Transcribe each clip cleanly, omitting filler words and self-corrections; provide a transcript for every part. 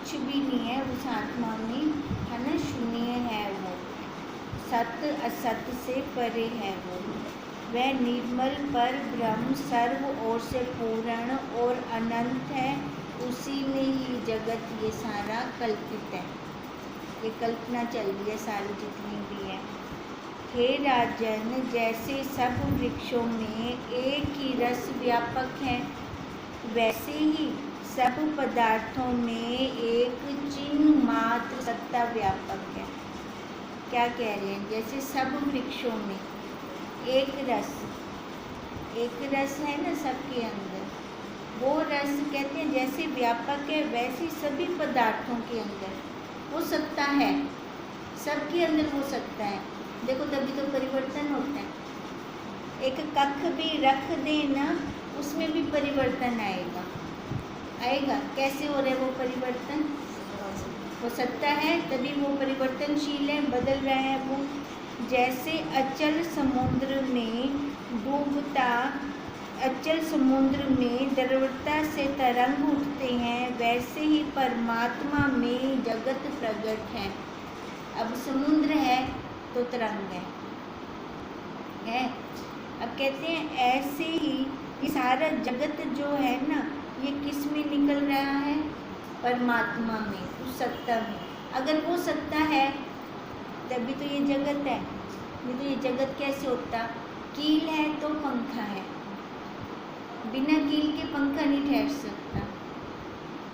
कुछ भी नहीं है उस आत्मा में, है ना, शून्य है वो, सत्य असत्य से परे है वो, वह निर्मल पर ब्रह्म सर्व ओर से पूर्ण और अनंत है, उसी में ही जगत ये सारा कल्पित है, ये कल्पना चल रही है सारी जितनी भी है। हे राजन, जैसे सब वृक्षों में एक ही रस व्यापक है, वैसे ही सब पदार्थों में एक चिन्ह मात्र सत्ता व्यापक है। क्या कह रहे हैं? जैसे सब वृक्षों में एक रस है ना सबके अंदर, वो रस कहते हैं जैसे व्यापक है, वैसे सभी पदार्थों के अंदर वो सत्ता है, सबके अंदर वो सत्ता है। देखो तभी तो परिवर्तन होता है। एक कख भी रख देना, उसमें भी परिवर्तन आएगा। कैसे हो रहा है वो परिवर्तन? वो सत्ता है, तभी वो परिवर्तनशील है, बदल रहा है वो। जैसे अचल समुद्र में द्रवता से तरंग उठते हैं, वैसे ही परमात्मा में जगत प्रकट है। अब समुद्र है तो तरंग है। अब कहते हैं ऐसे ही ये सारा जगत जो है ना, ये किस में निकल रहा है? परमात्मा में, उस सत्ता में। अगर वो सत्ता है तभी तो ये जगत है, नहीं तो ये जगत कैसे होता? कील है तो पंखा है, बिना कील के पंखा नहीं ठहर सकता।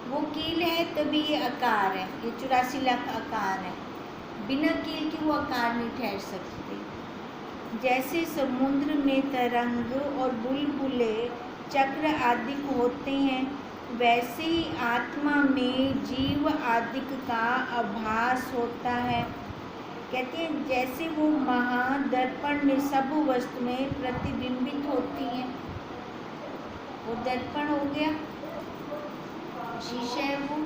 वो कील है तभी ये आकार है, ये 84 लाख आकार है, बिना कील के वो आकार नहीं ठहर सकते। जैसे समुद्र में तरंग और बुलबुले चक्र आदि होते हैं, वैसे ही आत्मा में जीव आदि का आभास होता है। कहते हैं जैसे वो महादर्पण में सब वस्तु में प्रतिबिंबित होती हैं। वो दर्पण हो गया, शीशा है वो,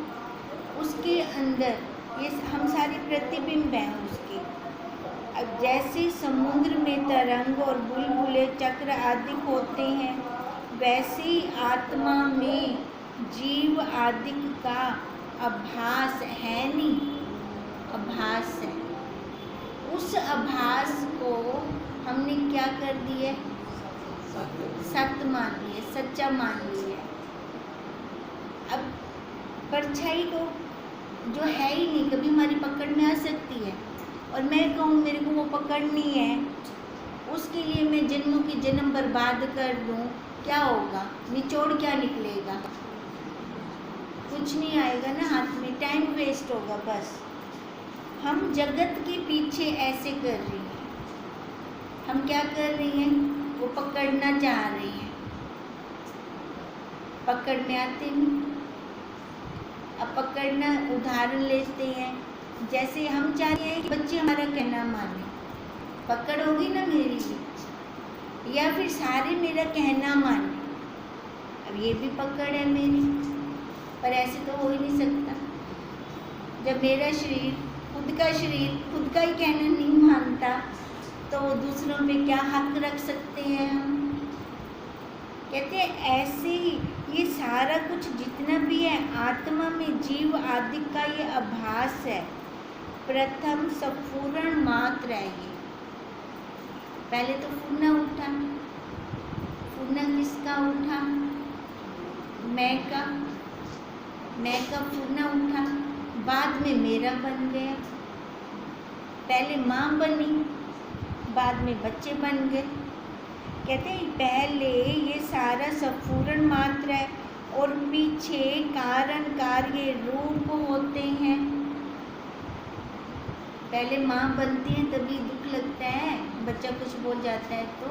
उसके अंदर ये हम सारे प्रतिबिंब हैं उसके। अब जैसे समुद्र में तरंग और बुलबुले चक्र आदि होते हैं, वैसे ही आत्मा में जीव आदि का आभास है, नहीं आभास है। उस आभास को हमने क्या कर दिया? सत्य मान लिया, सच्चा मान लिया। अब परछाई को जो है ही नहीं, कभी हमारी पकड़ में आ सकती है, और मैं कहूँ मेरे को वो पकड़नी है, उसके लिए मैं जन्मों की जन्म बर्बाद कर दूँ, क्या होगा? निचोड़ क्या निकलेगा? कुछ नहीं आएगा ना हाथ में, टाइम वेस्ट होगा बस। हम जगत के पीछे ऐसे कर रही हैं। हम क्या कर रही हैं? वो पकड़ना चाह रही हैं, पकड़ में आते नहीं। अब पकड़ना, उदाहरण लेते हैं, जैसे हम चाहते हैं कि बच्चे हमारा कहना माने, पकड़ होगी ना मेरी भी, या फिर सारे मेरा कहना माने। अब ये भी पकड़ है मेरी, पर ऐसे तो हो ही नहीं सकता। जब मेरा शरीर, खुद का शरीर खुद का ही कहना नहीं मानता, तो दूसरों पे क्या हक रख सकते हैं हम? कहते हैं ऐसे ही ये सारा कुछ जितना भी है, आत्मा में जीव आदि का ये आभास है। प्रथम स्फुरण मात्र है ये। पहले तो फुरना उठा, फुरना किसका उठा? मैं का फुरना उठा, बाद में मेरा बन गया। पहले माँ बनी, बाद में बच्चे बन गए। कहते हैं पहले ये सारा स्फुरण मात्र है, और पीछे कारण कार्य रूप होते हैं। पहले माँ बनती है तभी दुख लगता है, बच्चा कुछ बोल जाता है तो।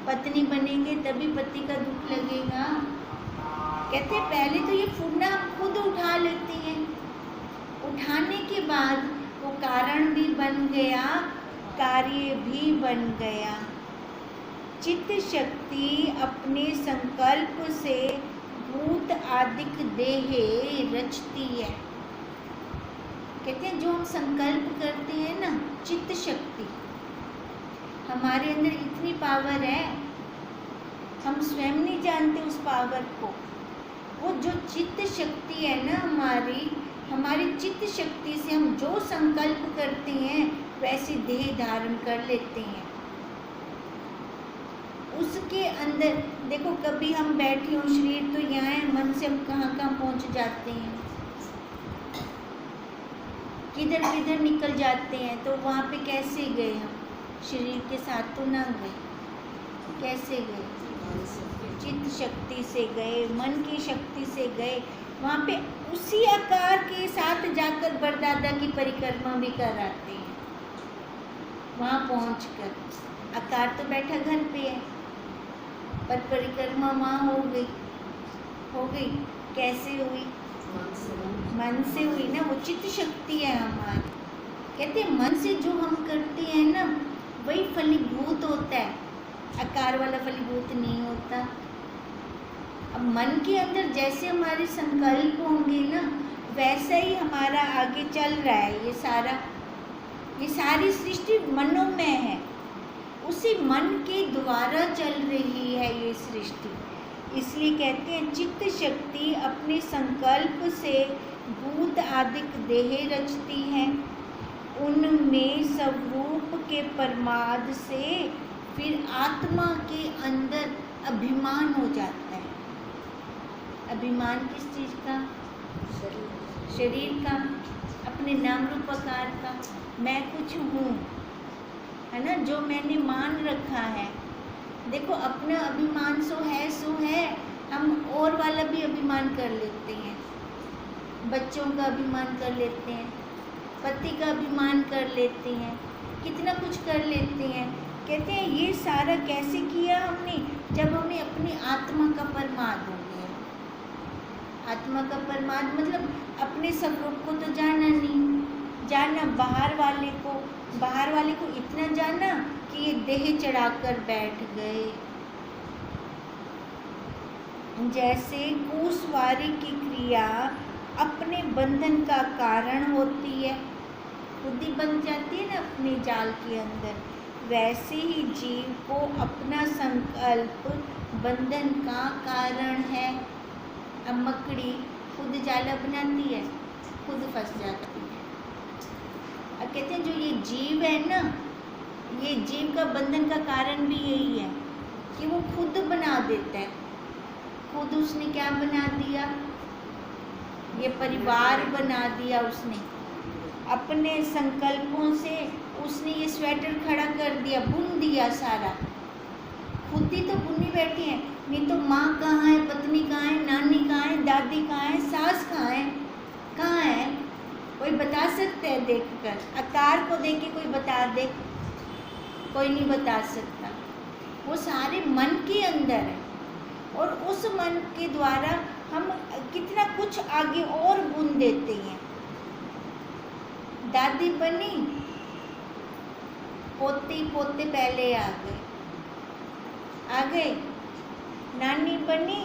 पत्नी बनेंगे तभी पति का दुख लगेगा। कहते हैं पहले तो ये फुरना हम खुद उठा लेते हैं, उठाने के बाद वो कारण भी बन गया, कार्य भी बन गया। चित्त शक्ति अपने संकल्प से भूत आदिक देह रचती है। कहते हैं जो हम संकल्प करते हैं ना, चित्त शक्ति, हमारे अंदर इतनी पावर है, हम स्वयं नहीं जानते उस पावर को। वो जो चित्त शक्ति है ना हमारी, हमारी चित्त शक्ति से हम जो संकल्प करते हैं वैसे देह धारण कर लेते हैं। उसके अंदर देखो, कभी हम बैठे हो, शरीर तो यहाँ है, मन से हम कहाँ कहाँ पहुँच जाते हैं, किधर किधर निकल जाते हैं। तो वहाँ पे कैसे गए हम? शरीर के साथ तो ना गए, कैसे गए? चित्त शक्ति से गए, मन की शक्ति से गए। वहाँ पे उसी आकार के साथ जाकर बरदादा की परिक्रमा भी कराते हैं। वहाँ पहुँचकर आकार तो बैठा घर पे है, पर परिक्रमा वहाँ हो गई। कैसे हुई? मन से हुई ना, वो चित्त शक्ति है हमारी। कहते हैं मन से जो हम करते हैं ना वही फलीभूत होता है, आकार वाला फलीभूत नहीं होता। अब मन के अंदर जैसे हमारे संकल्प होंगे ना वैसा ही हमारा आगे चल रहा है। ये सारी सृष्टि मनोमय है, उसी मन के द्वारा चल रही है ये सृष्टि। इसलिए कहते हैं चित्त शक्ति अपने संकल्प से भूत आदि देह रचती है, उनमें स्वरूप के परमाद से फिर आत्मा के अंदर अभिमान हो जाता है। अभिमान किस चीज़ का? शरीर का, अपने नाम रूप आकार का। मैं कुछ हूँ, है ना, जो मैंने मान रखा है। देखो, अपना अभिमान सो है, हम और वाला भी अभिमान कर लेते हैं। बच्चों का अभिमान कर लेते हैं, पति का अभिमान कर लेते हैं, कितना कुछ कर लेते हैं। कहते हैं ये सारा कैसे किया हमने? जब हमें अपनी आत्मा का प्रमाद हो गया। आत्मा का प्रमाद मतलब अपने स्वरूप को तो जाना नहीं, जाना बाहर वाले को इतना जाना कि ये देह चढ़ाकर बैठ गए। जैसे कुसवारी की क्रिया अपने बंधन का कारण होती है, खुद ही बंध जाती है ना अपने जाल के अंदर, वैसे ही जीव को अपना संकल्प बंधन का कारण है। अब मकड़ी खुद जाला बनाती है, खुद फंस जाती है। अब कहते हैं जो ये जीव है ना, ये जीव का बंधन का कारण भी यही है कि वो खुद बना देता है। खुद उसने क्या बना दिया? ये परिवार बना दिया उसने। अपने संकल्पों से उसने ये स्वेटर खड़ा कर दिया, बुन दिया सारा। खुद ही तो बुनी बैठी है, नहीं तो माँ कहाँ है, पत्नी कहाँ है, नानी कहाँ है, दादी कहाँ है, सास कहाँ है? कहाँ है? कोई बता सकते हैं देखकर? आकार को देख के कोई बता दे? कोई नहीं बता सकता। वो सारे मन के अंदर है, और उस मन के द्वारा हम कितना कुछ आगे और बुन देते हैं। दादी बनी, पोती पोते पहले आ गए। नानी बनी,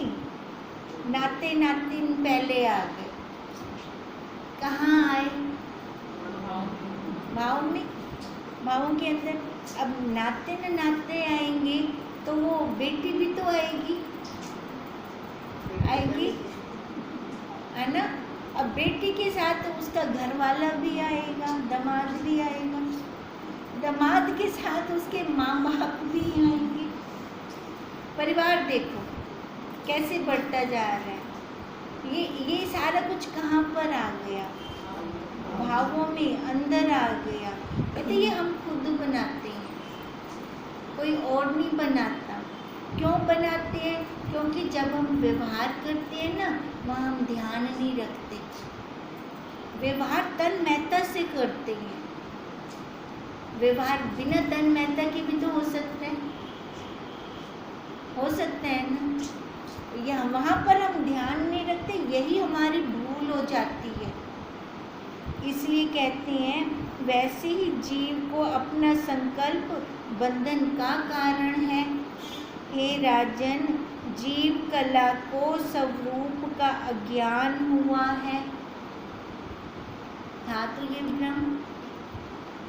नाते नातिन पहले आ गए। कहाँ आए? माओ के अंदर। अब नाते न नाते आएंगे तो वो बेटी भी तो आएगी, है ना। अब बेटी के साथ उसका घर वाला भी आएगा, दामाद भी आएगा, दामाद के साथ उसके माँ बाप भी आएंगे। परिवार देखो कैसे बढ़ता जा रहा है। ये सारा कुछ कहाँ पर आ गया? भावों में अंदर आ गया। कहते ये हम खुद बनाते हैं, कोई और नहीं बनाता। क्यों बनाते हैं? क्योंकि जब हम व्यवहार करते हैं ना, वहाँ हम ध्यान नहीं रखते। व्यवहार तन्मयता से करते हैं। व्यवहार बिना तन्मयता के भी तो हो सकता है ना। या वहाँ पर हम ध्यान नहीं रखते, यही हमारी भूल हो जाती है। इसलिए कहते हैं वैसे ही जीव को अपना संकल्प बंधन का कारण है। हे राजन, जीव कला को स्वरूप का अज्ञान हुआ है। था तो ये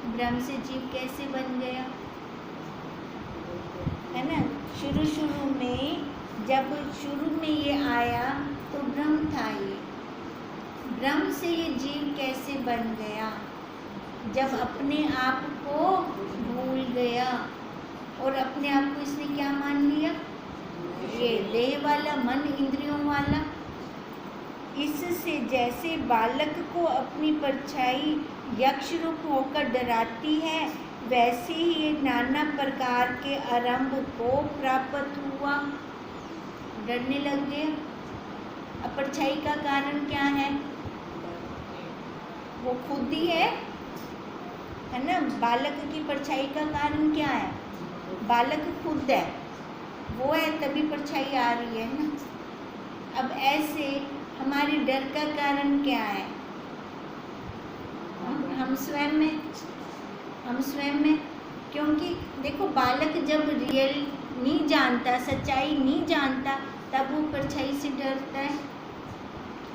ब्रह्म से जीव कैसे बन गया, है ना। शुरू में जब शुरू में ये आया तो ब्रह्म था। ये भ्रम से ये जीव कैसे बन गया, जब अपने आप को भूल गया और अपने आप को इसने क्या मान लिया, ये देह वाला, मन इंद्रियों वाला। इससे जैसे बालक को अपनी परछाई यक्ष रूप होकर डराती है, वैसे ही ये नाना प्रकार के आरंभ को प्राप्त हुआ, डरने लग गया। अब परछाई का कारण क्या है, वो खुद ही है ना। बालक की परछाई का कारण क्या है, बालक खुद है, वो है तभी परछाई आ रही है ना। अब ऐसे हमारे डर का कारण क्या है, हम स्वयं में। क्योंकि देखो, बालक जब रियल नहीं जानता, सच्चाई नहीं जानता, तब वो परछाई से डरता है।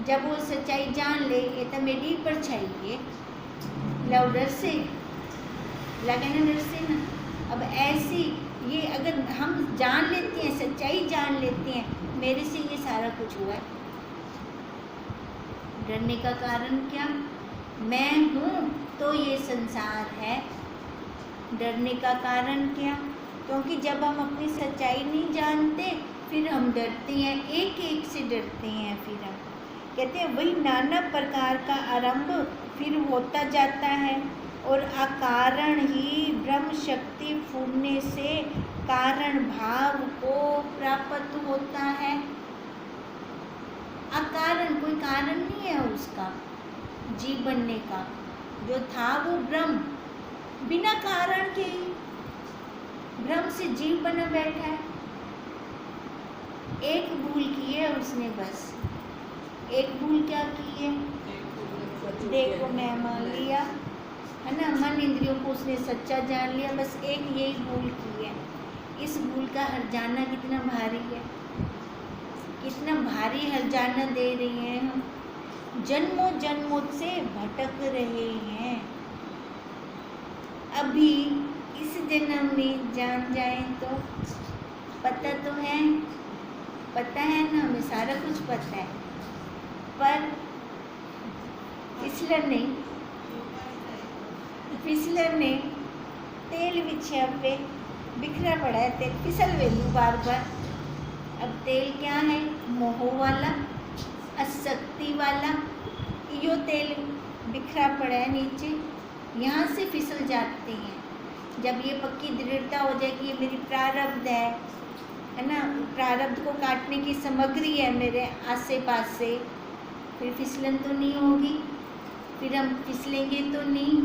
जब वो सच्चाई जान ले, ये तो मेरी परछाई है, लो डर से लगे ना, डर से ना। अब ऐसी ये अगर हम जान लेते हैं, सच्चाई जान लेते हैं, मेरे से ये सारा कुछ हुआ है, डरने का कारण क्या, मैं हूँ तो ये संसार है। डरने का कारण क्या, क्योंकि जब हम अपनी सच्चाई नहीं जानते, फिर हम डरते हैं, एक एक से डरते हैं। फिर हम कहते हैं वही नाना प्रकार का आरंभ फिर होता जाता है, और अकारण ही ब्रह्म शक्ति फूटने से कारण भाव को प्राप्त होता है। अकारण, कोई कारण नहीं है उसका जीव बनने का, जो था वो ब्रह्म, बिना कारण के ही ब्रह्म से जीव बना बैठा है। एक भूल की है उसने, बस एक भूल क्या की है, देखो मैं मान लिया है ना, मन इंद्रियों को उसने सच्चा जान लिया, बस एक यही भूल की है। इस भूल का हर्जाना कितना भारी है, कितना भारी हर्जाना दे रही हैं हम, जन्मों जन्मों से भटक रहे हैं। अभी इस जन्म में जान जाए तो पता तो है, पता है ना, हमें सारा कुछ पता है, पर फिसलर ने तेल बिछा पे बिखरा पड़ा है, तेल फिसल वेलू बार बार। अब तेल क्या है, मोह वाला, आसक्ति वाला, यो तेल बिखरा पड़ा है नीचे, यहाँ से फिसल जाते हैं। जब ये पक्की दृढ़ता हो जाए कि ये मेरी प्रारब्ध है ना, प्रारब्ध को काटने की सामग्री है मेरे आसे पास से, फिर फिसलन तो नहीं होगी, फिर हम फिसलेंगे तो नहीं।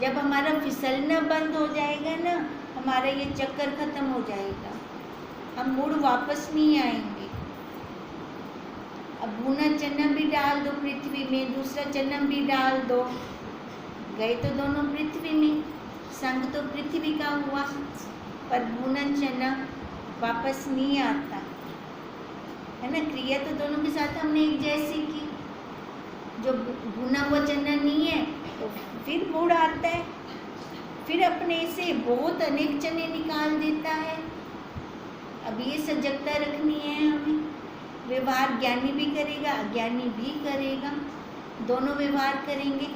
जब हमारा फिसलना बंद हो जाएगा ना, हमारा ये चक्कर खत्म हो जाएगा, हम मुड़ वापस नहीं आएंगे। अब भुना चना भी डाल दो पृथ्वी में, दूसरा चना भी डाल दो, गए तो दोनों पृथ्वी में, संग तो पृथ्वी का हुआ, पर भुना चना वापस नहीं आता है ना। क्रिया तो दोनों के साथ हमने एक जैसी की, जो भुना हुआ चना नहीं है तो फिर मुड़ आता है, फिर अपने से बहुत अनेक चने निकाल देता है। अब ये सजगता रखनी है हमें। व्यवहार ज्ञानी भी करेगा, अज्ञानी भी करेगा, दोनों व्यवहार करेंगे।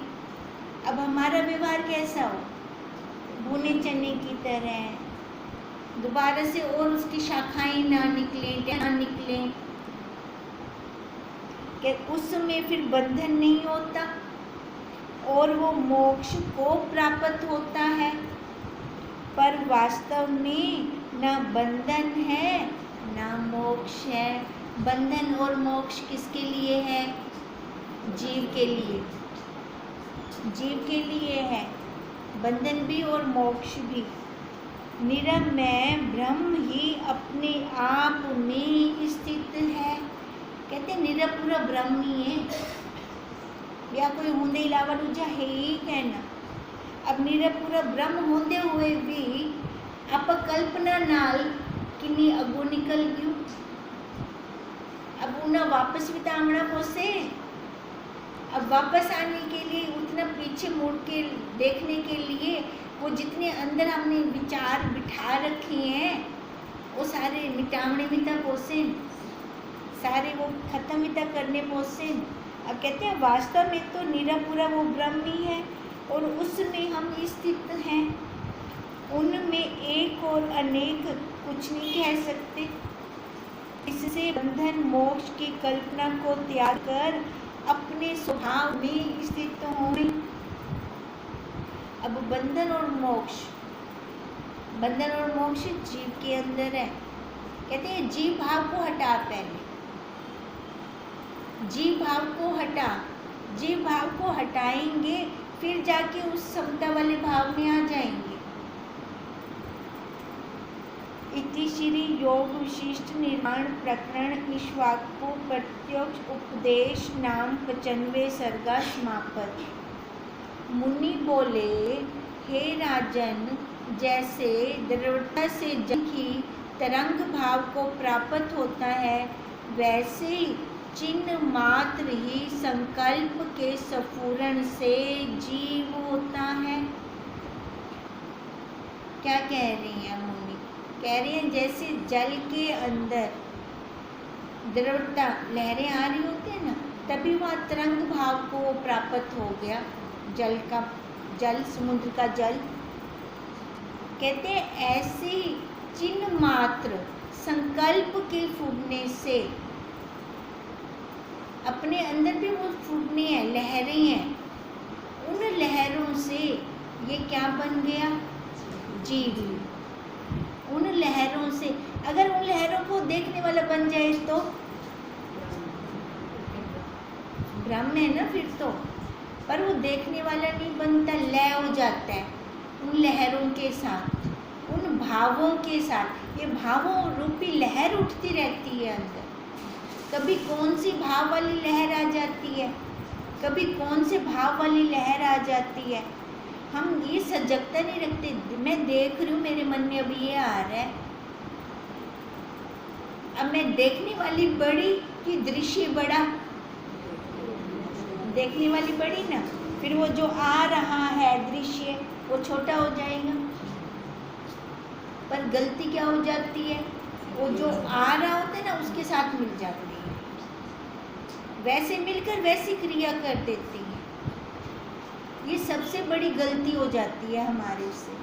अब हमारा व्यवहार कैसा हो, भुने चने की तरह, दोबारा से और उसकी शाखाएं ना निकलें, कि उसमें फिर बंधन नहीं होता और वो मोक्ष को प्राप्त होता है। पर वास्तव में ना बंधन है ना मोक्ष है। बंधन और मोक्ष किसके लिए है, जीव के लिए, जीव के लिए है बंधन भी और मोक्ष भी। निरमय ब्रह्म ही अपने आप में स्थित है। कहते हैं निरपुरा ब्रह्म ही है, या कोई होंदे इलावा दूजा है ही कहना। अब निरपुरा ब्रह्म होंदे हुए भी आप कल्पना नाल किन्नी अगो निकल गयू। अब उन्हें वापस भी तांगड़ा पोसे, अब वापस आने के लिए, उतना पीछे मुड़ के देखने के लिए, वो जितने अंदर हमने विचार बिठा रखे हैं वो सारे मिटावने भी तक पोसे, सारे वो खत्म भी तक करने पोसे। अब कहते हैं वास्तव में तो निरापुरा वो ब्रह्म ही है और उसमें हम स्थित हैं। उनमें एक और अनेक कुछ नहीं कह सकते। इससे बंधन मोक्ष की कल्पना को त्याग कर अपने स्वभाव में स्थित होने। अब बंधन और मोक्ष जीव के अंदर है। कहते हैं जीव भाव को हटा, पहले जीव भाव को हटाएंगे, फिर जाके उस समता वाले भाव में आ जाएंगे। इति श्री योग विशिष्ट निर्माण प्रकरण ईश्वाकु प्रत्यक्ष उपदेश नाम 95 सर्गा समापत। मुनि बोले, हे राजन, जैसे दृढ़ता से जल की तरंग भाव को प्राप्त होता है, वैसे ही चिन्ह मात्र ही संकल्प के स्फुरण से जीव होता है। क्या कह रही हैं मुनि? कह रही हैं जैसे जल के अंदर दृढ़ता, लहरें आ रही होती है ना, तभी वहाँ तरंग भाव को प्राप्त हो गया। जल समुद्र का जल। कहते हैं ऐसे ही चिन्ह मात्र संकल्प के फूटने से अपने अंदर भी वो फूटने हैं, लहरें हैं। उन लहरों से ये क्या बन गया? जीव। उन लहरों से, अगर उन लहरों को देखने वाला बन जाए तो ब्रह्म है ना फिर तो। पर वो देखने वाला नहीं बनता, लय हो जाता है उन लहरों के साथ, उन भावों के साथ। ये भावों रूपी लहर उठती रहती है अंदर। कभी कौन सी भाव वाली लहर आ जाती है, कभी कौन से भाव वाली लहर आ जाती है। हम ये सजगता नहीं रखते। मैं देख रही हूँ, मेरे मन में अभी ये आ रहा है, अब मैं देखने वाली बड़ी कि दृश्य बड़ा? देखने वाली बड़ी ना, फिर वो जो आ रहा है दृश्य वो छोटा हो जाएगा। पर गलती क्या हो जाती है, वो जो आ रहा होता है ना उसके साथ मिल जाती है, वैसे मिलकर वैसी क्रिया कर देती है। ये सबसे बड़ी गलती हो जाती है हमारे से।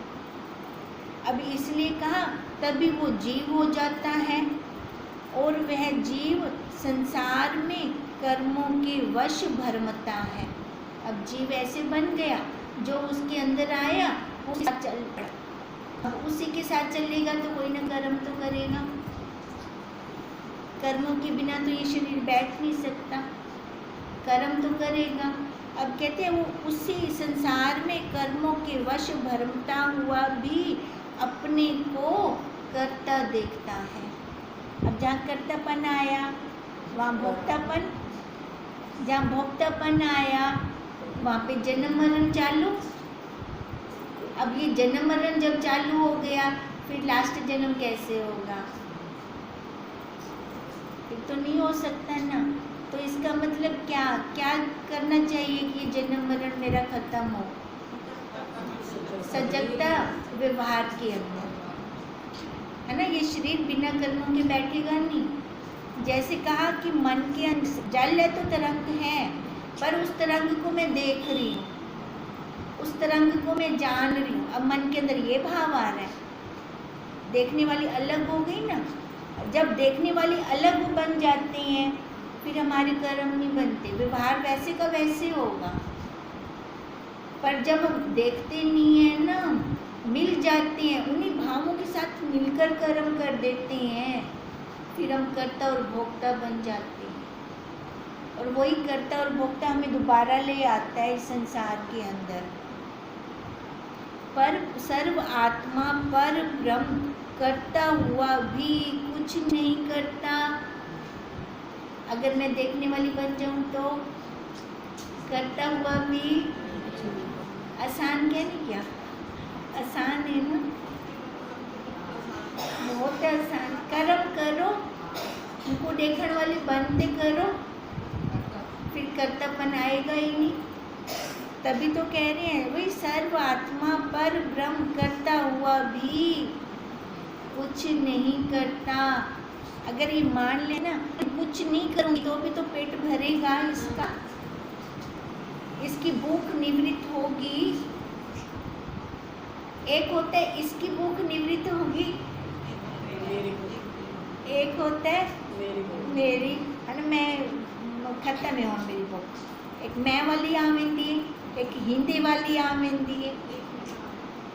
अब इसलिए कहा तभी वो जीव हो जाता है, और वह जीव संसार में कर्मों के वश भरमता है। अब जीव ऐसे बन गया, जो उसके अंदर आया वो चल पड़ा। अब उसी के साथ चलेगा तो कोई ना कर्म तो करेगा। कर्मों के बिना तो ये शरीर बैठ नहीं सकता, कर्म तो करेगा। अब कहते हैं वो उसी संसार में कर्मों के वश भरमता हुआ भी अपने को कर्ता देखता है। अब जहाँ कर्तापन आया वहाँ भोक्तापन, जहाँ भोक्तापन आया वहाँ पे जन्म मरण चालू। अब ये जन्म मरण जब चालू हो गया, फिर लास्ट जन्म कैसे होगा? फिर तो नहीं हो सकता ना। तो इसका मतलब क्या क्या करना चाहिए कि ये जन्म मरण मेरा खत्म हो? सजगता व्यवहार के अंदर, है ना। ये शरीर बिना कर्मों के बैठेगा नहीं। जैसे कहा कि मन के अंदर जल है तो तरंग है, पर उस तरंग को मैं देख रही हूँ, उस तरंग को मैं जान रही हूँ। अब मन के अंदर ये भाव आ रहा है, देखने वाली अलग हो गई ना। जब देखने वाली अलग बन जाते हैं फिर हमारे कर्म नहीं बनते, व्यवहार वैसे का वैसे होगा। पर जब हम देखते नहीं है ना, मिल जाते हैं, उन्हीं भावों के साथ मिलकर कर्म कर देते हैं, फिर हम कर्ता और भोक्ता बन जाते हैं। और वही कर्ता और भोक्ता हमें दोबारा ले आता है इस संसार के अंदर। पर सर्व आत्मा पर ब्रह्म करता हुआ भी कुछ नहीं करता। अगर मैं देखने वाली बन जाऊं तो करता हुआ भी आसान, क्या नहीं, क्या आसान है ना, बहुत आसान। कर्म करो, उनको देखने वाली बनते करो, फिर कर्तापन आएगा ही नहीं। तभी तो कह रहे हैं वही सर्व आत्मा पर ब्रह्म करता हुआ भी कुछ नहीं करता। अगर ये मान लेना कुछ नहीं करूँगी तो भी तो पेट भरेगा इसका, इसकी भूख निवृत्त होगी, एक होता है इसकी भूख निवृत्त होगी, एक होता है मेरी, है ना, मैं खत्म है और मेरी भूख। एक मैं वाली आवेंदी है, एक हिंदी वाली आवेंदी है।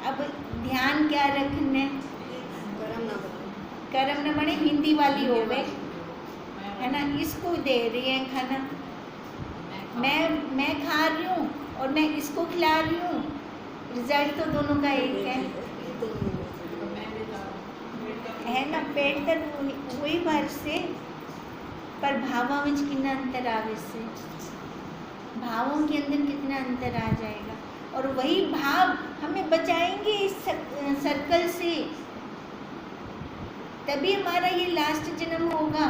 अब ध्यान क्या रखना है, कर्म न बने हिंदी वाली हो गए, है ना, इसको दे रही है खाना, मैं खा रही हूँ और मैं इसको खिला रही हूँ, रिजल्ट तो दोनों का एक है ना। पेट तो वही भर से, पर भावों में कितना अंतर आवे से, भावों के अंदर कितना अंतर आ जाएगा, और वही भाव हमें बचाएंगे इस सर्कल से, तभी हमारा ये लास्ट जन्म होगा।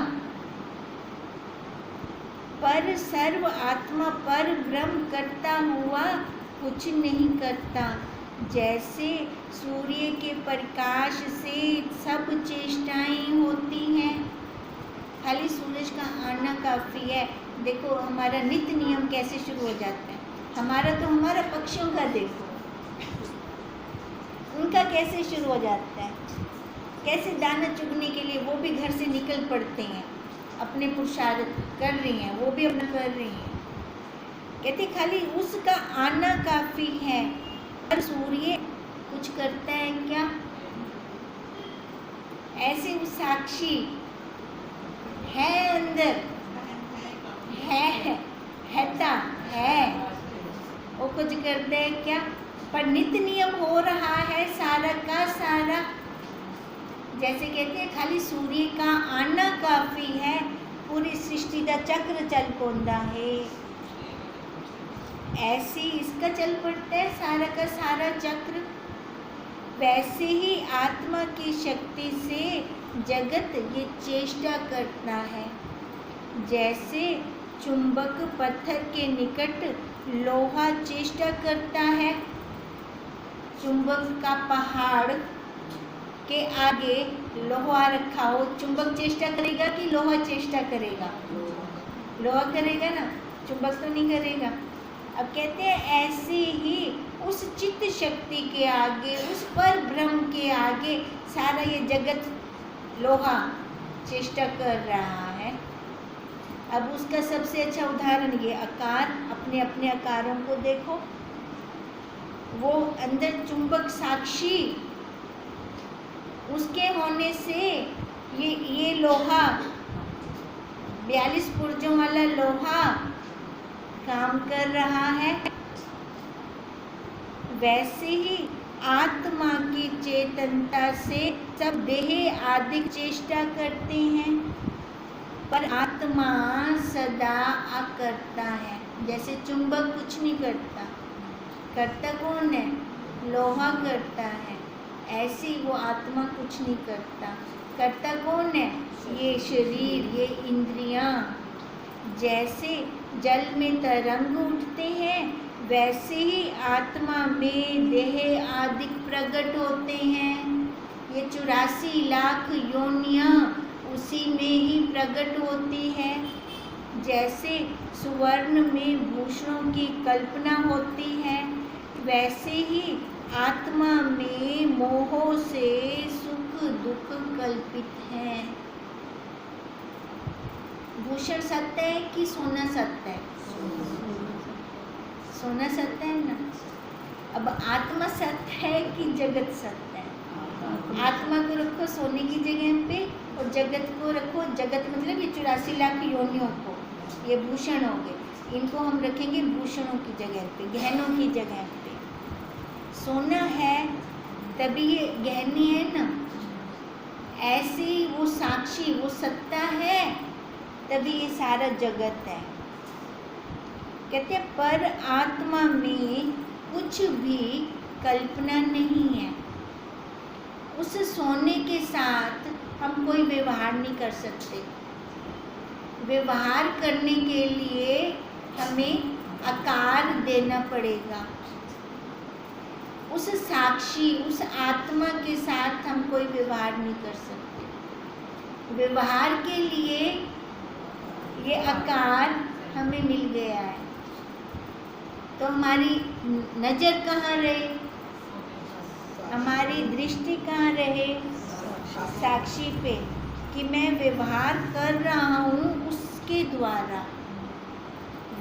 पर सर्व आत्मा पर ब्रह्म करता हुआ कुछ नहीं करता, जैसे सूर्य के प्रकाश से सब चेष्टाएं होती हैं। खाली सूरज का आना काफ़ी है। देखो हमारा नित्य नियम कैसे शुरू हो जाता है, हमारा पक्षियों का देखो, उनका कैसे शुरू हो जाता है, कैसे दाना चुगने के लिए वो भी घर से निकल पड़ते हैं, अपने पुरुषार्थ कर रही हैं, वो भी अपना कर रही हैं। कहते खाली उसका आना काफ़ी है, पर सूर्य कुछ करता है क्या? ऐसे वो साक्षी है, अंदर है, वो कुछ करते हैं क्या? पर नित्य नियम हो रहा है सारा का सारा। जैसे कहते हैं खाली सूर्य का आना काफ़ी है, पूरी सृष्टि का चक्र चल पौंदा है, ऐसे इसका चल पड़ता है सारा का सारा चक्र। वैसे ही आत्मा की शक्ति से जगत ये चेष्टा करता है। जैसे चुंबक पत्थर के निकट लोहा चेष्टा करता है, चुंबक का पहाड़ के आगे लोहा रखा हो, चुंबक चेष्टा करेगा कि लोहा चेष्टा करेगा? लोहा करेगा ना, चुंबक तो नहीं करेगा। अब कहते हैं ऐसे ही उस चित्त शक्ति के आगे, उस पर ब्रह्म के आगे सारा ये जगत लोहा चेष्टा कर रहा है। अब उसका सबसे अच्छा उदाहरण ये आकार, अपने अपने आकारों को देखो, वो अंदर चुंबक साक्षी, उसके होने से ये लोहा 42 पुर्जों वाला लोहा काम कर रहा है। वैसे ही आत्मा की चेतनता से सब देह आदि चेष्टा करते हैं, पर आत्मा सदा अकर्ता है। जैसे चुंबक कुछ नहीं करता, करता कौन है? लोहा करता है। ऐसी वो आत्मा कुछ नहीं करता, करता कौन है? ये शरीर, ये इंद्रियां। जैसे जल में तरंग उठते हैं, वैसे ही आत्मा में देह आदि प्रकट होते हैं। ये 84 लाख योनियां उसी में ही प्रकट होती है। जैसे सुवर्ण में भूषणों की कल्पना होती है, वैसे ही आत्मा में मोह से सुख दुख कल्पित है। भूषण सत्य है कि सोना सत्य है? सोना सत्य है ना। अब आत्मा सत्य है कि जगत सत्य है? आत्मा को रखो सोने की जगह पे और जगत को रखो, जगत मतलब ये 84 लाख योनियों को, ये भूषण हो गए, इनको हम रखेंगे भूषणों की जगह पे, गहनों की जगह पे। सोना है तभी ये गहने है ना, ऐसे ही वो साक्षी, वो सत्ता है, तभी ये सारा जगत है। कहते हैं पर आत्मा में कुछ भी कल्पना नहीं है। उस सोने के साथ हम कोई व्यवहार नहीं कर सकते। व्यवहार करने के लिए हमें आकार देना पड़ेगा। उस साक्षी, उस आत्मा के साथ हम कोई व्यवहार नहीं कर सकते। व्यवहार के लिए ये आकार हमें मिल गया है। तो हमारी नज़र कहाँ रहे, हमारी दृष्टि कहाँ रहे, साक्षी पे, कि मैं व्यवहार कर रहा हूँ उसके द्वारा।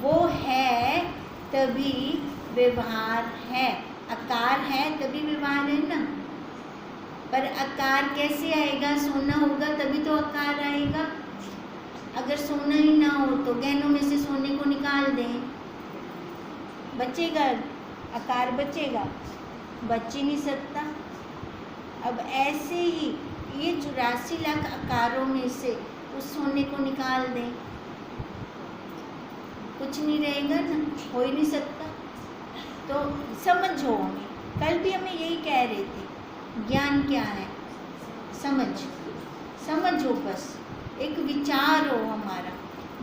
वो है तभी व्यवहार है, आकार है तभी व्यवहार है ना। पर आकार कैसे आएगा, सोना होगा तभी तो आकार आएगा। अगर सोना ही ना हो तो गहनों में से सोने को निकाल दें, बचेगा आकार, बचेगा? बच ही नहीं सकता। अब ऐसे ही ये 84 लाख आकारों में से उस सोने को निकाल दें, कुछ नहीं रहेगा ना, हो ही नहीं सकता। तो समझो, हमें कल भी हमें यही कह रहे थे, ज्ञान क्या है, समझो बस, एक विचार हो हमारा,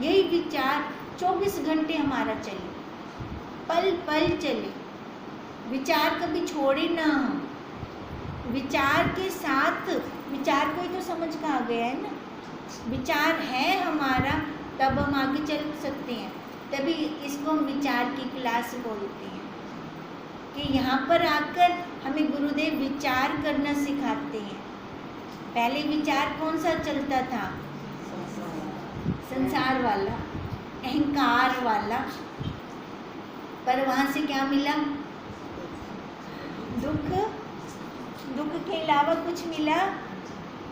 यही विचार 24 घंटे हमारा चले, पल पल चले, विचार कभी छोड़े ना हम। विचार के साथ, विचार को ही तो समझ का आ गया है ना, विचार है हमारा तब हम आगे चल सकते हैं। तभी इसको हम विचार की क्लास बोलते हैं, कि यहाँ पर आकर हमें गुरुदेव विचार करना सिखाते हैं। पहले विचार कौन सा चलता था, संसार वाला, अहंकार वाला, पर वहाँ से क्या मिला, दुख के अलावा कुछ मिला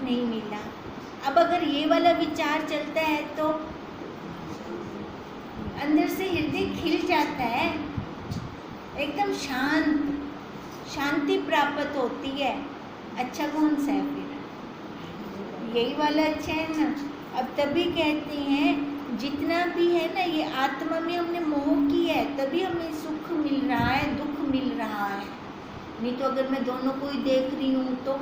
नहीं मिला। अब अगर ये वाला विचार चलता है तो अंदर से हृदय खिल जाता है, एकदम शांति प्राप्त होती है। अच्छा कौन सा है फिर, यही वाला अच्छा है ना। अब तभी कहते हैं जितना भी है ना, ये आत्मा में हमने मोह की है तभी हमें सुख मिल रहा है, दुख मिल रहा है। नहीं तो अगर मैं दोनों को ही देख रही हूँ तो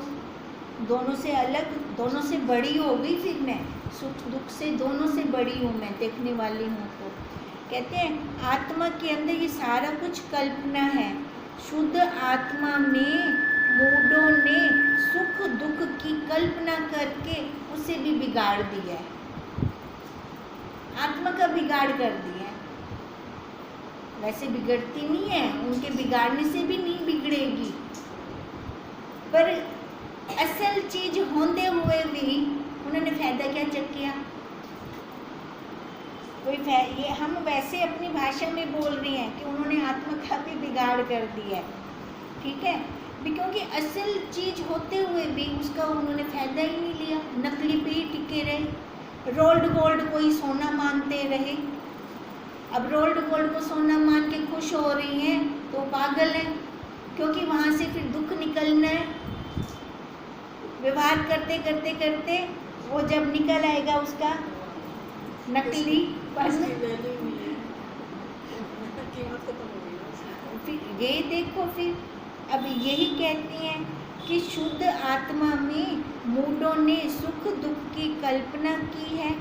दोनों से अलग, दोनों से बड़ी हो गई, फिर मैं सुख दुख से दोनों से बड़ी हूँ, मैं देखने वाली हूँ। तो कहते हैं आत्मा के अंदर ये सारा कुछ कल्पना है। शुद्ध आत्मा में मूढ़ों ने सुख दुख की कल्पना करके उसे भी बिगाड़ दिया है, आत्मा का बिगाड़ कर दिया है। वैसे बिगड़ती नहीं है, उनके बिगाड़ने से भी नहीं बिगड़ेगी, पर असल चीज होते हुए भी उन्होंने फायदा क्या चक किया, कोई ये हम वैसे अपनी भाषा में बोल रहे हैं कि उन्होंने आत्मा का भी बिगाड़ कर दिया है, ठीक है भी, क्योंकि असल चीज होते हुए भी उसका उन्होंने फायदा ही नहीं लिया, नकली पे ही टिके रहे, रोल्ड गोल्ड को ही सोना मानते रहे। अब रोल्ड गोल्ड को सोना मान के खुश हो रही हैं तो पागल हैं, क्योंकि वहाँ से फिर दुख निकलना है। व्यवहार करते करते करते वो जब निकल आएगा उसका नकली फिर ये देखो, फिर अब यही कहते हैं कि शुद्ध आत्मा में मूढ़ों ने सुख दुख की कल्पना की है,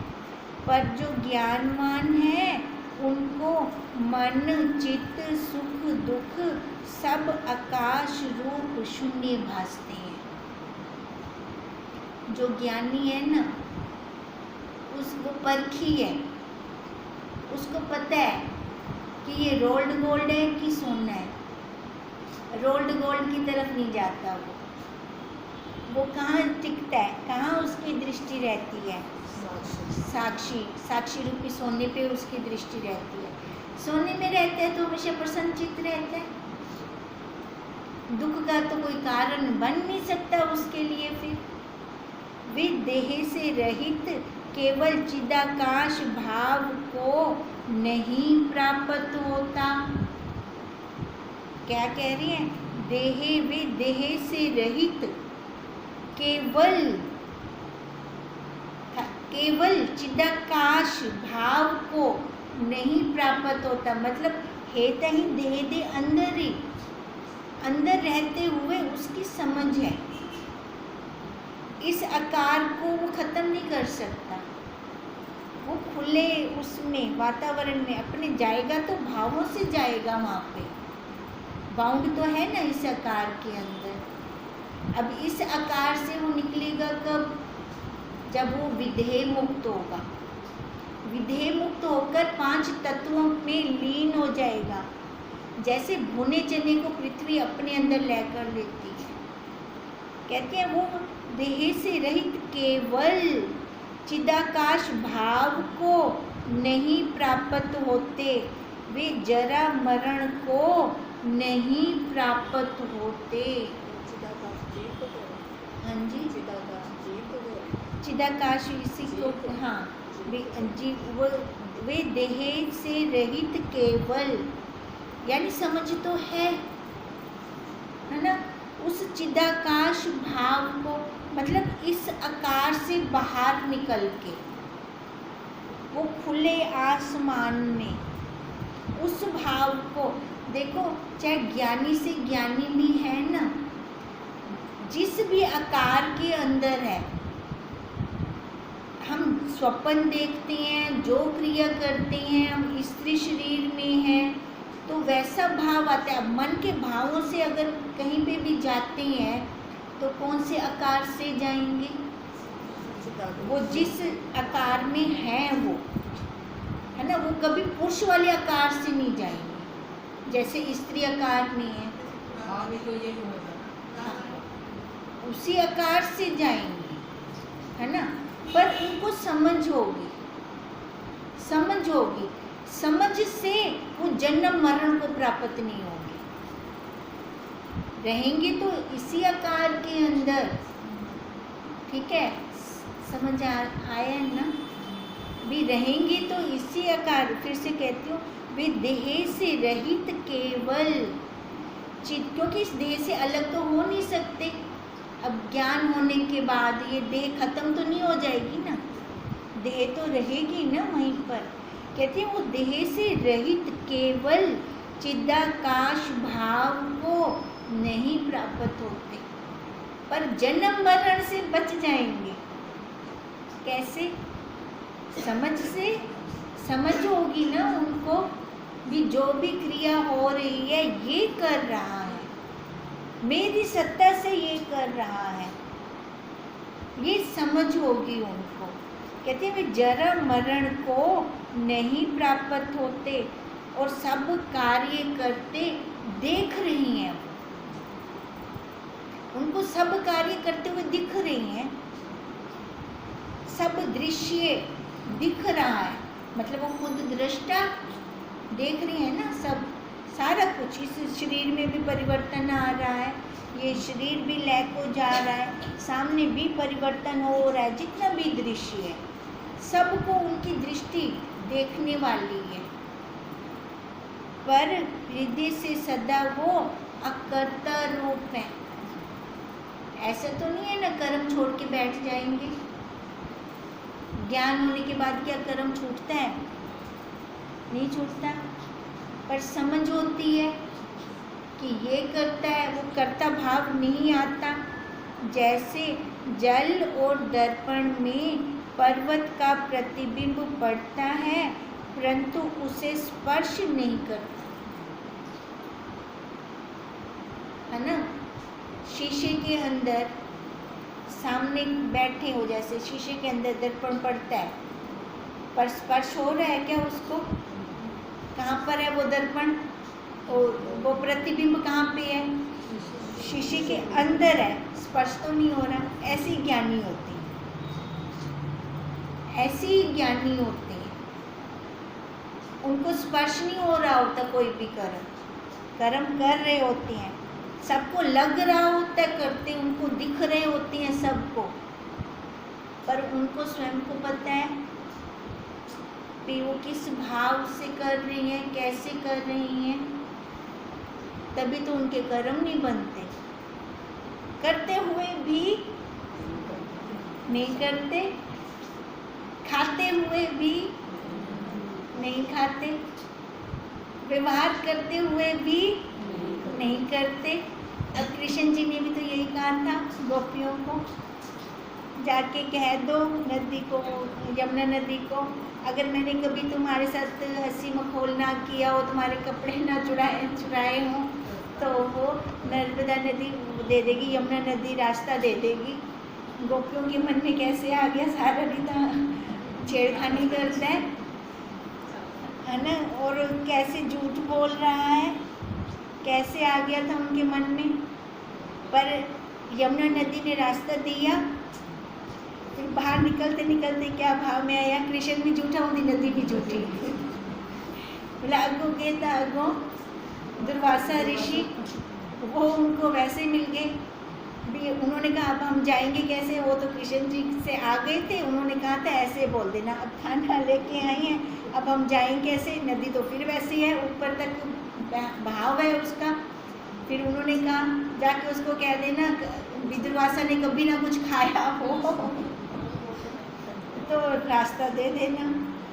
पर जो ज्ञानवान है उनको मन चित्त सुख दुख सब आकाश रूप शून्य भासते हैं। जो ज्ञानी है ना, उसको परखी है, उसको पता है कि ये रोल्ड गोल्ड है कि सोना है। रोल्ड गोल्ड की तरफ नहीं जाता वो कहाँ टिकता है, कहाँ उसकी दृष्टि रहती है, साक्षी रूपी सोने पे उसकी दृष्टि रहती है। सोने में रहता है तो हमेशा प्रसन्न चित्त रहता है, दुख का तो कोई कारण बन नहीं सकता उसके लिए। फिर वे देह से रहित केवल चिदाकाश भाव को नहीं प्राप्त होता। क्या कह रही है, वे देह से रहित केवल चिदाकाश भाव को नहीं प्राप्त होता, मतलब है तो ही देह दे अंदर ही, अंदर रहते हुए उसकी समझ है, इस आकार को वो खत्म नहीं कर सकता। वो खुले उसमें वातावरण में अपने जाएगा तो भावों से जाएगा, वहाँ पे बाउंड तो है ना इस आकार के अंदर। अब इस आकार से वो निकलेगा कब, जब वो विधेय मुक्त होगा। विधेय मुक्त होकर 5 तत्वों में लीन हो जाएगा। जैसे भुने चने को पृथ्वी अपने अंदर लेकर लेती है। कहते हैं वो देह से रहित केवल चिदाकाश भाव को नहीं प्राप्त होते, वे जरा मरण को नहीं प्राप्त होते। हाँ जी, चिदाकाश इसी को, हाँ जी, वे देह से रहित केवल, यानी समझ तो है ना, उस चिदाकाश भाव को, मतलब इस आकार से बाहर निकल के वो खुले आसमान में उस भाव को देखो, चाहे ज्ञानी से ज्ञानी भी है ना, जिस भी आकार के अंदर है, हम स्वप्न देखते हैं, जो क्रिया करते हैं, हम स्त्री शरीर में हैं तो वैसा भाव आता है। मन के भावों से अगर कहीं पे भी जाते हैं तो कौन से आकार से जाएंगे? वो जिस आकार में है वो, है ना, वो कभी पुरुष वाले आकार से नहीं जाएंगे, जैसे स्त्री आकार में है उसी आकार से जाएंगे, है ना। पर उनको समझ होगी, समझ से वो जन्म मरण को प्राप्त नहीं होंगे। रहेंगे तो इसी आकार के अंदर, ठीक है, समझ आया ना, भी रहेंगे तो इसी आकार। फिर से कहती हूँ, वे देह से रहित केवल चित, क्योंकि इस देह से अलग तो हो नहीं सकते। अब ज्ञान होने के बाद ये देह खत्म तो नहीं हो जाएगी ना, देह तो रहेगी ना वहीं पर। कहते हैं वो देह से रहित केवल चिदाकाश भाव को नहीं प्राप्त होते, पर जन्म मरण से बच जाएंगे। कैसे? समझ से, समझ होगी ना उनको भी, जो भी क्रिया हो रही है ये कर रहा है, मेरी सत्ता से ये कर रहा है, ये समझ होगी उनको। कहते हैं वे जरा मरण को नहीं प्राप्त होते और सब कार्य करते देख रही हैं, उनको सब कार्य करते हुए दिख रही हैं, सब दृश्य दिख रहा है, मतलब वो खुद दृष्टा देख रही है ना, सब सारा कुछ। इस शरीर में भी परिवर्तन आ रहा है, ये शरीर भी लय को जा रहा है, सामने भी परिवर्तन हो रहा है, जितना भी दृश्य है सबको उनकी दृष्टि देखने वाली है। पर हृदय से सदा वो अकर्ता रूप है। ऐसा तो नहीं है ना कर्म छोड़ के बैठ जाएंगे। ज्ञान होने के बाद क्या कर्म छूटता है? नहीं छूटता, पर समझ होती है कि ये करता है, वो कर्ता भाव नहीं आता। जैसे जल और दर्पण में पर्वत का प्रतिबिंब पड़ता है परंतु उसे स्पर्श नहीं करता, है ना। शीशे के अंदर सामने बैठे हो, जैसे शीशे के अंदर दर्पण पड़ता है, पर स्पर्श हो रहा है क्या उसको? कहाँ पर है वो दर्पण? वो प्रतिबिंब कहाँ पे है? शीशे के अंदर है, स्पर्श तो नहीं हो रहा। ऐसी ज्ञानी होती है, ऐसी ज्ञानी होती है, उनको स्पर्श नहीं हो रहा होता कोई भी कर्म कर रहे होते हैं, सबको लग रहा होता है करते, उनको दिख रहे होते हैं सबको, पर उनको स्वयं को पता है कि वो किस भाव से कर रही हैं, कैसे कर रही हैं, तभी तो उनके कर्म नहीं बनते। करते हुए भी नहीं करते, खाते हुए भी नहीं खाते, व्यवहार करते हुए भी नहीं करते। अब कृष्ण जी ने भी तो यही कहा था गोपियों को, जाके कह दो नदी को, यमुना नदी को, अगर मैंने कभी तुम्हारे साथ हंसी मखौल ना किया हो, तुम्हारे कपड़े ना चुराए हों, तो वो नर्मदा नदी दे देगी, यमुना नदी रास्ता दे देगी। गोपियों के मन में कैसे आ गया, सारा दिन छेड़खानी करता है ना, और कैसे झूठ बोल रहा है, कैसे आ गया था उनके मन में। पर यमुना नदी ने रास्ता दिया, फिर बाहर निकलते निकलते क्या भाव में आया, कृष्ण भी झूठा उनकी नदी भी झूठी। बोला अगो गए था अगो दुर्वासा ऋषि, वो उनको वैसे मिल गए भी। उन्होंने कहा अब हम जाएंगे कैसे, वो तो कृष्ण जी से आ गए थे, उन्होंने कहा था ऐसे बोल देना अब खाना लेके आई हैं, अब हम जाएंगे कैसे, नदी तो फिर वैसी है, ऊपर तक भाव है उसका। फिर उन्होंने कहा जाके उसको कह देना विदुरवासा ने कभी ना कुछ खाया हो तो रास्ता दे देना।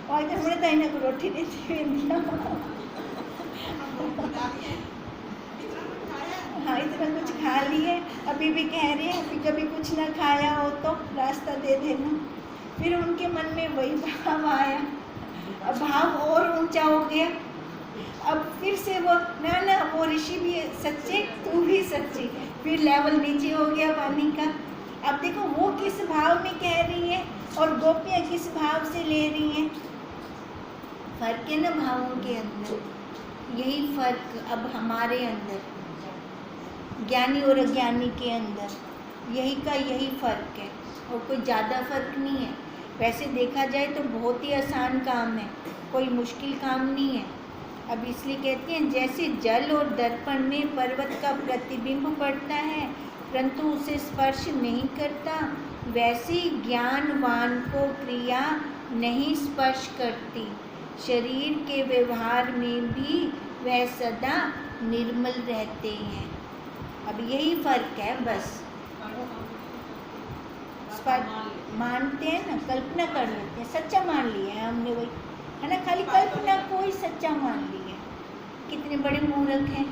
और इधर बोले तो इन्हें को रोटी नहीं दिया। हाँ इतना कुछ खा लिए, अभी भी कह रहे हैं अभी कभी कुछ ना खाया हो तो रास्ता दे देना। फिर उनके मन में वही भाव आया, अब भाव और ऊंचा हो गया। अब फिर से वो ना वो ऋषि भी सच्चे तू भी सच्ची, फिर लेवल नीचे हो गया पानी का। अब देखो वो किस भाव में कह रही है और गोपियाँ किस भाव से ले रही हैं, फर्क है ना भावों के अंदर। यही फर्क अब हमारे अंदर, ज्ञानी और अज्ञानी के अंदर, यही फर्क है और कोई ज़्यादा फर्क नहीं है। वैसे देखा जाए तो बहुत ही आसान काम है, कोई मुश्किल काम नहीं है। अब इसलिए कहते हैं जैसे जल और दर्पण में पर्वत का प्रतिबिंब पड़ता है परंतु उसे स्पर्श नहीं करता, वैसे ज्ञानवान को क्रिया नहीं स्पर्श करती। शरीर के व्यवहार में भी वह सदा निर्मल रहते हैं। अब यही फर्क है बस। मानते हैं ना, कल्पना कर लेते हैं, सच्चा मान लिया है हमने, वही है ना, खाली कल्पना को ही सच्चा मान लिया। कितने बड़े मूर्ख हैं।